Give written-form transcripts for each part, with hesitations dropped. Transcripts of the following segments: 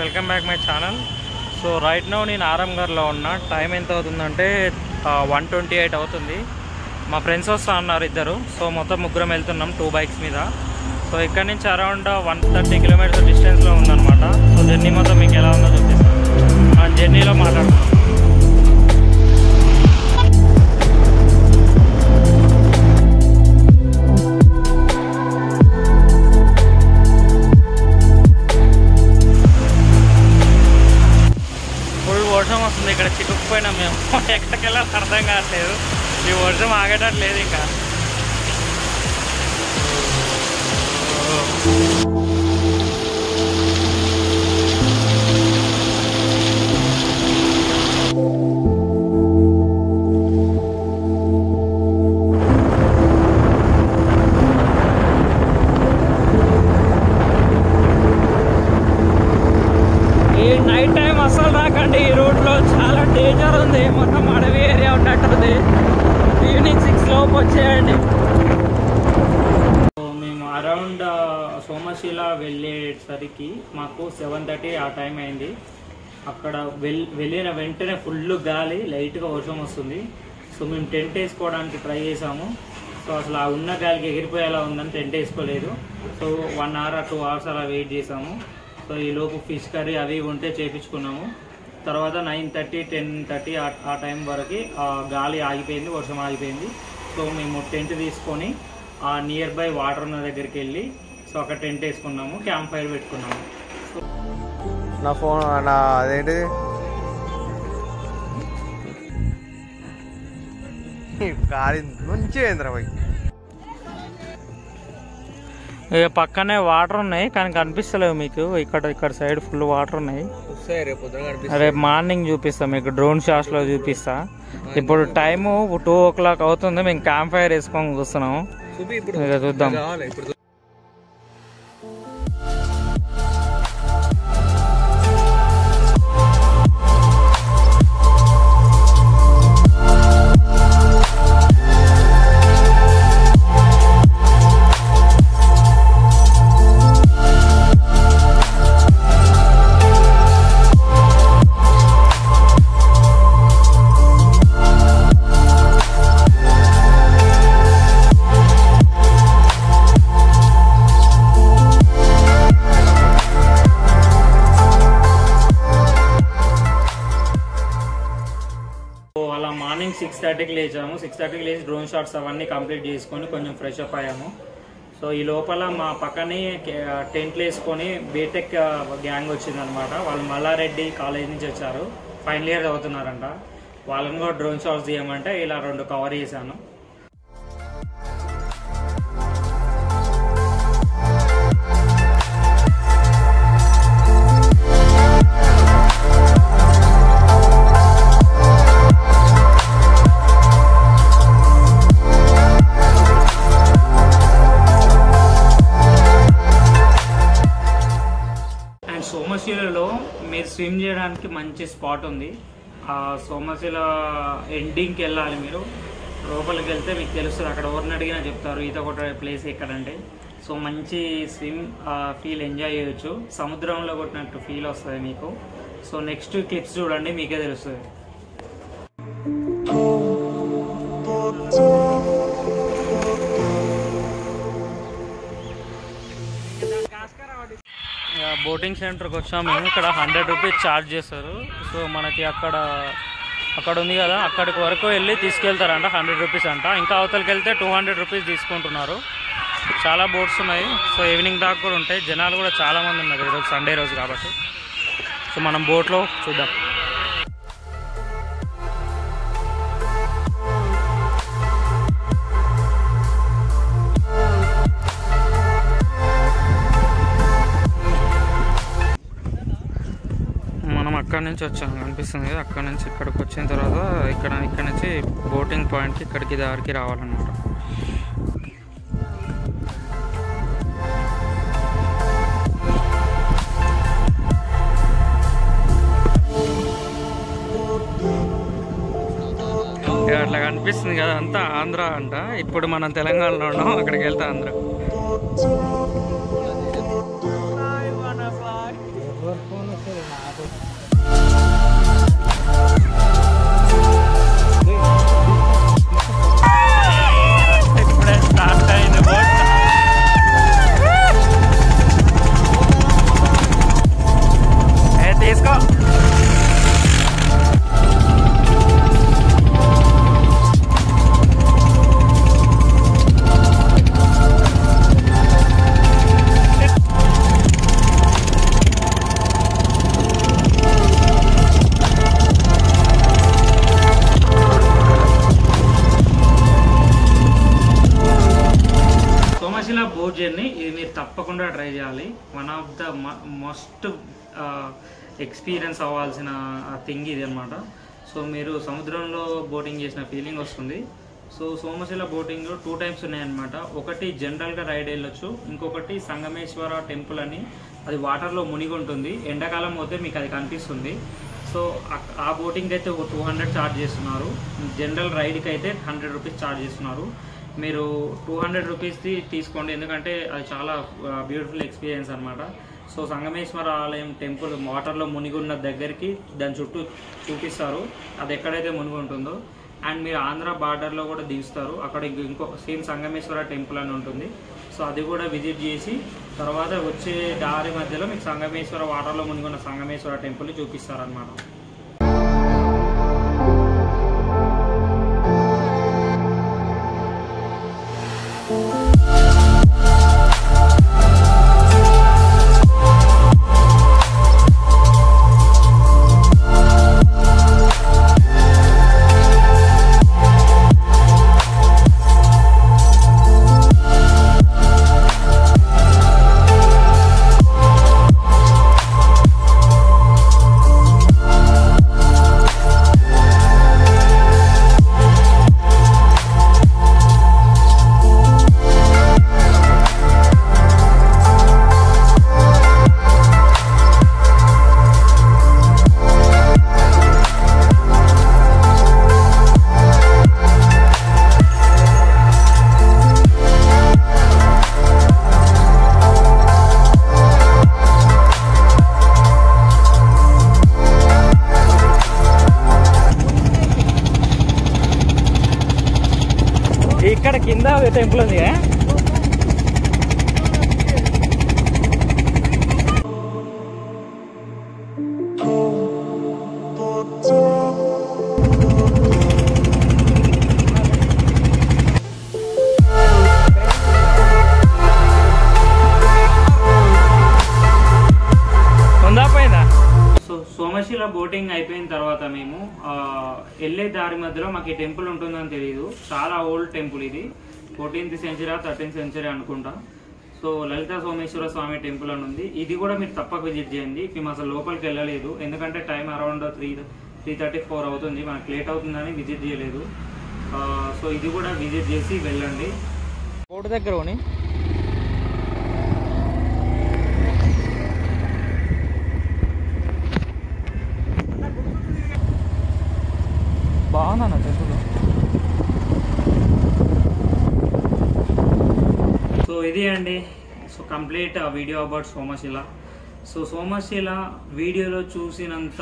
Welcome back my channel. So right now నేను ఆరంగర్లో ఉన్నా. Time ఎంత అవుతుందంటే 1:28 అవుతుంది. మా ఫ్రెండ్స్ వస్తా అన్నారు ఇద్దరు. సో మొత్తం ముగ్గురం వెళ్తున్నాం 2 బైక్స్ మీద. సో ఇక్కడ నుంచి అరౌండ్ 130 కిలోమీటర్స్ డిస్టెన్స్లో ఉందన్నమాట. సో జర్నీ మొత్తం మీకు ఎలా ఉందో చూపిస్తాను. ఆ జర్నీలో మాట్లాడుతున్నాం. వర్షం వస్తుంది. ఇక్కడ చిక్కుకుపోయినాం మేము. ఎక్కడికి వెళ్ళాలి అర్థం కావట్లేదు. ఈ వర్షం ఆగేటట్లేదు ఇంకా. నైట్ టైం అసలు రాకండి. ఈ రూట్లో చాలా డేంజర్ ఉంది. మొత్తం అడవి ఏరియా ఉన్నట్టుంది. ఈవినింగ్ 6 లోపు వచ్చేయండి. మేము అరౌండ్ సోమశీల వెళ్ళేసరికి మాకు 7:30 ఆ టైం అయింది. అక్కడ వెళ్ళిన వెంటనే ఫుల్ గాలి, లైట్గా వర్షం వస్తుంది. సో మేము టెంట్ వేసుకోవడానికి ట్రై చేసాము. సో అసలు ఆ ఉన్న గాలికి ఎగిరిపోయేలా ఉందని టెంట్ వేసుకోలేదు. సో 1 hour 2 hours అలా వెయిట్ చేసాము. సో ఈలోపు ఫిష్ కర్రీ అవి ఉంటే చేపించుకున్నాము. తర్వాత 9:30 10:30 ఆ టైం వరకు గాలి ఆగిపోయింది, వర్షం ఆగిపోయింది. సో మేము టెంట్ తీసుకొని ఆ నియర్ బై వాటర్ ఉన్న దగ్గరికి వెళ్ళి సో అక్కడ టెంట్ వేసుకున్నాము, క్యాంప్ ఫైర్ పెట్టుకున్నాము. నా ఫోన్ నా అదేంటి మంచిగా పక్కనే వాటర్ ఉన్నాయి కానీ కనిపిస్తలేవు మీకు. ఇక్కడ సైడ్ ఫుల్ వాటర్ ఉన్నాయి. రేపు మార్నింగ్ చూపిస్తా మీకు, డ్రోన్ షాట్స్ లో చూపిస్తా. ఇప్పుడు టైము 2 o'clock అవుతుంది. మేము క్యాంప్ ఫైర్ వేసుకొని కూర్చున్నాము. చూద్దాం. అలా మార్నింగ్ 6:30కి లేచాము. 6:30కి లేచి డ్రోన్ షాట్స్ అవన్నీ కంప్లీట్ చేసుకొని కొంచెం ఫ్రెష్ అప్ అయ్యాము. సో ఈ లోపల మా పక్కనే టెంట్లు వేసుకొని బీటెక్ గ్యాంగ్ వచ్చిందనమాట. వాళ్ళు మల్లారెడ్డి కాలేజ్ నుంచి వచ్చారు, ఫైనల్ ఇయర్ చదువుతున్నారంట. వాళ్ళని కూడా డ్రోన్ షాట్స్ తీయమంటే ఇలా 2 కవర్ చేశాను. సోమశీలలో మీరు స్విమ్ చేయడానికి మంచి స్పాట్ ఉంది. ఆ సోమశీల ఎండింగ్కి వెళ్ళాలి. మీరు లోపలికి వెళ్తే మీకు తెలుస్తుంది. అక్కడ ఎవరిని అడిగినా చెప్తారు ఈత కొట్టే ప్లేస్ ఎక్కడంటే. సో మంచి స్విమ్ ఫీల్ ఎంజాయ్ చేయొచ్చు. సముద్రంలో కొట్టినట్టు ఫీల్ వస్తుంది మీకు. సో నెక్స్ట్ క్లిప్స్ చూడండి, మీకే తెలుస్తుంది. బోటింగ్ సెంటర్కి వచ్చాము మేము. ఇక్కడ 100 రూపీస్ ఛార్జ్ చేస్తారు. సో మనకి అక్కడ ఉంది కదా, అక్కడికి వరకు వెళ్ళి తీసుకెళ్తారంట. 100 రూపీస్ అంట. ఇంకా అవతలకి వెళ్తే 200 రూపీస్ తీసుకుంటున్నారు. చాలా బోట్స్ ఉన్నాయి. సో ఈవినింగ్ దాకా కూడా ఉంటాయి. జనాలు కూడా చాలామంది ఉన్నారు ఈరోజు సండే రోజు కాబట్టి. సో మనం బోట్లో చూద్దాం. అక్కడ నుంచి వచ్చాము కనిపిస్తుంది కదా. అక్కడ నుంచి ఇక్కడికి వచ్చిన తర్వాత ఇక్కడ నుంచి బోటింగ్ పాయింట్కి ఇక్కడికి దారికి రావాలన్నమాట. అట్లా కనిపిస్తుంది కదా, అంతా ఆంధ్ర అంట. ఇప్పుడు మనం తెలంగాణలో ఉన్నాం, అక్కడికి వెళ్తా ఆంధ్ర. ఎవరు ఫోన్ వస్తుంది తప్పకుండా ట్రై చేయాలి. One of the must experience అవ్వాల్సిన థింగ్ ఇది అనమాట. సో మీరు సముద్రంలో బోటింగ్ చేసిన ఫీలింగ్ వస్తుంది. సో సోమశిల బోటింగ్ 2 టైప్స్ ఉన్నాయన్నమాట. ఒకటి జనరల్గా రైడ్ వెళ్ళొచ్చు, ఇంకొకటి సంగమేశ్వర టెంపుల్ అని, అది వాటర్లో మునిగి ఉంటుంది. ఎండాకాలం పోతే మీకు అది కనిపిస్తుంది. సో ఆ బోటింగ్ అయితే 200 ఛార్జ్ చేస్తున్నారు. జనరల్ రైడ్కి అయితే 100 రూపీస్ ఛార్జ్ చేస్తున్నారు. మీరు 200 రూపీస్ది తీసుకోండి, ఎందుకంటే అది చాలా బ్యూటిఫుల్ ఎక్స్పీరియన్స్ అనమాట. సో సంగమేశ్వర ఆలయం టెంపుల్ వాటర్లో మునిగి ఉన్న దగ్గరికి దాని చుట్టూ చూపిస్తారు, అది ఎక్కడైతే మునిగి ఉంటుందో. అండ్ మీరు ఆంధ్ర బార్డర్లో కూడా దిగుస్తారు, అక్కడ ఇంకో సేమ్ సంగమేశ్వర టెంపుల్ అని ఉంటుంది. సో అది కూడా విజిట్ చేసి తర్వాత వచ్చే దారి మధ్యలో మీకు సంగమేశ్వర వాటర్లో మునిగి ఉన్న సంగమేశ్వర టెంపుల్ చూపిస్తారనమాట. ఇక్కడ కింద టెంపుల్ ఉంది. సోమశిల బోటింగ్ అయిపోయిన తర్వాత మేము వెళ్ళే దారి మధ్యలో మాకు ఈ టెంపుల్ ఉంటుందని తెలియదు. చాలా ఓల్డ్ టెంపుల్ ఇది, 14th సెంచరీ 13th సెంచరీ అనుకుంటా. సో లలిత సోమేశ్వర స్వామి టెంపుల్ అని ఉంది. ఇది కూడా మీరు తప్పక విజిట్ చేయండి. మేము అసలు లోపలికి వెళ్ళలేదు, ఎందుకంటే టైం అరౌండ్ 3:34 అవుతుంది, మనకు లేట్ అవుతుందని విజిట్ చేయలేదు. సో ఇది కూడా విజిట్ చేసి వెళ్ళండి. కోట దగ్గర బాగుందన్న టెంపుల్. సో ఇది అండి, so complete video about Somasila. So Somasila వీడియోలో చూసినంత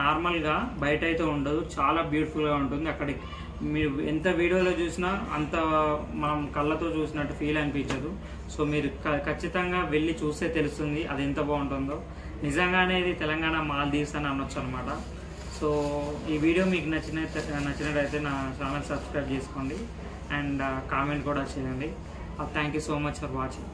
నార్మల్గా బయట అయితే ఉండదు, చాలా బ్యూటిఫుల్గా ఉంటుంది. అక్కడికి మీరు ఎంత వీడియోలో చూసినా అంత మనం కళ్ళతో చూసినట్టు ఫీల్ అనిపించదు. సో మీరు ఖచ్చితంగా వెళ్ళి చూస్తే తెలుస్తుంది అది ఎంత బాగుంటుందో. నిజంగానే ఇది తెలంగాణ మాల్దీవ్స్ అని అనొచ్చు అనమాట. సో ఈ వీడియో మీకు నచ్చినట్టయితే నా ఛానల్ సబ్స్క్రైబ్ చేసుకోండి అండ్ కామెంట్ కూడా చేయండి. Thank you so much for watching.